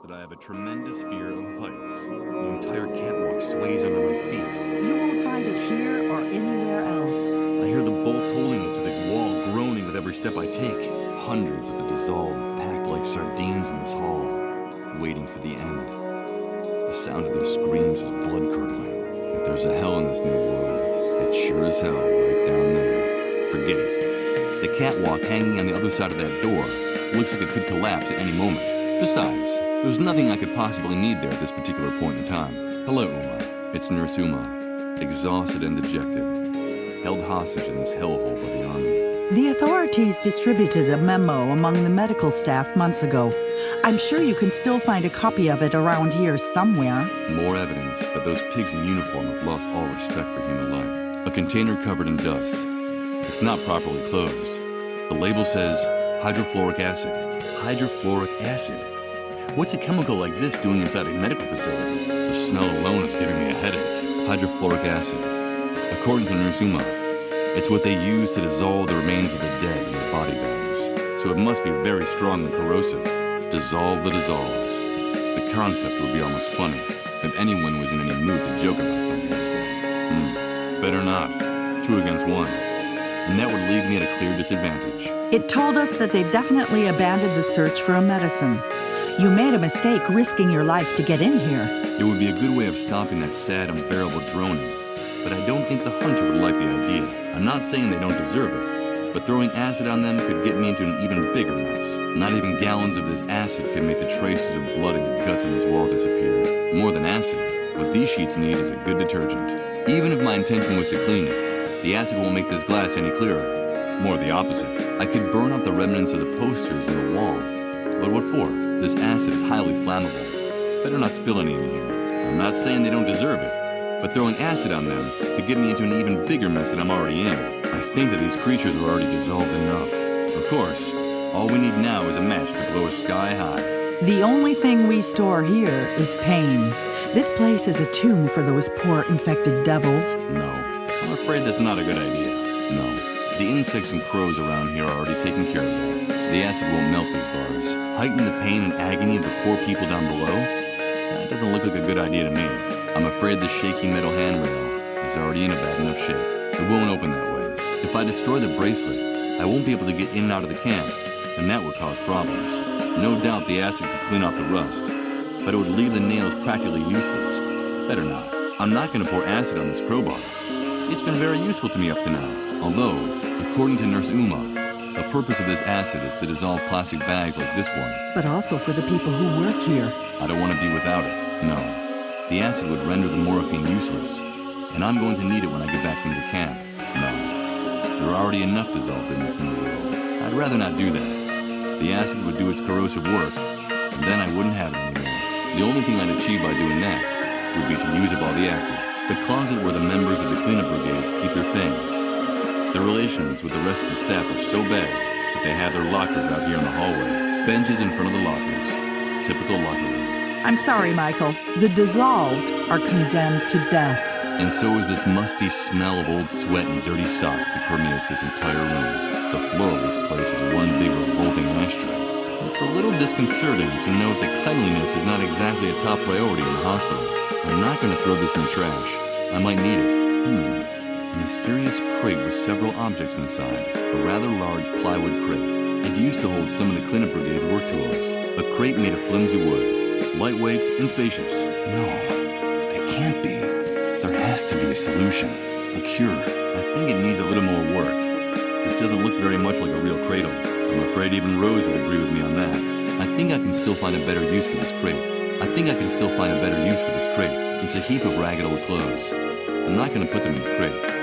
that I have a tremendous fear of heights. The entire catwalk sways under my feet. You won't find it here or anywhere else. I hear the bolts holding it to the wall groaning with every step I take. Hundreds of the dissolved, packed like sardines in this hall, waiting for the end. The sound of their screams is blood-curdling. If there's a hell in this new world, it's sure as hell right down there. Forget it. The catwalk hanging on the other side of that door looks like it could collapse at any moment. Besides, there's nothing I could possibly need there at this particular point in time. Hello, Uma. It's Nurse Uma, exhausted and dejected, held hostage in this hellhole by the army. The authorities distributed a memo among the medical staff months ago. I'm sure you can still find a copy of it around here somewhere. More evidence that those pigs in uniform have lost all respect for human life. A container covered in dust. It's not properly closed. The label says hydrofluoric acid. Hydrofluoric acid? What's a chemical like this doing inside a medical facility? The smell alone is giving me a headache. Hydrofluoric acid. According to Nurse Uma, it's what they use to dissolve the remains of the dead in their body bags. So it must be very strong and corrosive. Dissolve the dissolved. The concept would be almost funny if anyone was in any mood to joke about something like that. Better not. 2 against 1. And that would leave me at a clear disadvantage. It told us that they've definitely abandoned the search for a medicine. You made a mistake risking your life to get in here. It would be a good way of stopping that sad, unbearable droning. But I don't think the hunter would like the idea. I'm not saying they don't deserve it, but throwing acid on them could get me into an even bigger mess. Not even gallons of this acid could make the traces of blood and guts on this wall disappear. More than acid, what these sheets need is a good detergent. Even if my intention was to clean it, the acid won't make this glass any clearer. More the opposite. I could burn out the remnants of the posters in the wall. But what for? This acid is highly flammable. Better not spill any in here. I'm not saying they don't deserve it, but throwing acid on them could get me into an even bigger mess than I'm already in. I think that these creatures are already dissolved enough. Of course, all we need now is a match to blow us sky high. The only thing we store here is pain. This place is a tomb for those poor infected devils. No, I'm afraid that's not a good idea. No. The insects and crows around here are already taking care of that. The acid won't melt these bars. Heighten the pain and agony of the poor people down below? That doesn't look like a good idea to me. I'm afraid the shaky metal handrail is already in a bad enough shape. It won't open that way. If I destroy the bracelet, I won't be able to get in and out of the camp, and that would cause problems. No doubt the acid could clean off the rust, but it would leave the nails practically useless. Better not. I'm not going to pour acid on this crowbar. It's been very useful to me up to now. Although, according to Nurse Uma, the purpose of this acid is to dissolve plastic bags like this one. But also for the people who work here. I don't want to be without it. No. The acid would render the morphine useless, and I'm going to need it when I get back into camp. No. There are already enough dissolved in this new world. I'd rather not do that. The acid would do its corrosive work, and then I wouldn't have it anymore. The only thing I'd achieve by doing that would be to use up all the acid. The closet where the members of the cleanup brigades keep their things. Their relations with the rest of the staff are so bad that they have their lockers out here in the hallway. Benches in front of the lockers. Typical locker room. I'm sorry, Michael. The dissolved are condemned to death. And so is this musty smell of old sweat and dirty socks that permeates this entire room. The floor of this place is one big revolting ashtray. It's a little disconcerting to note that cleanliness is not exactly a top priority in the hospital. I'm not going to throw this in the trash. I might need it. A mysterious crate with several objects inside. A rather large plywood crate. It used to hold some of the cleanup brigade's work tools. A crate made of flimsy wood. Lightweight and spacious. No, it can't be. There has to be a solution. A cure. I think it needs a little more work. This doesn't look very much like a real cradle. I'm afraid even Rose would agree with me on that. I think I can still find a better use for this crate. It's a heap of ragged old clothes. I'm not going to put them in the crate.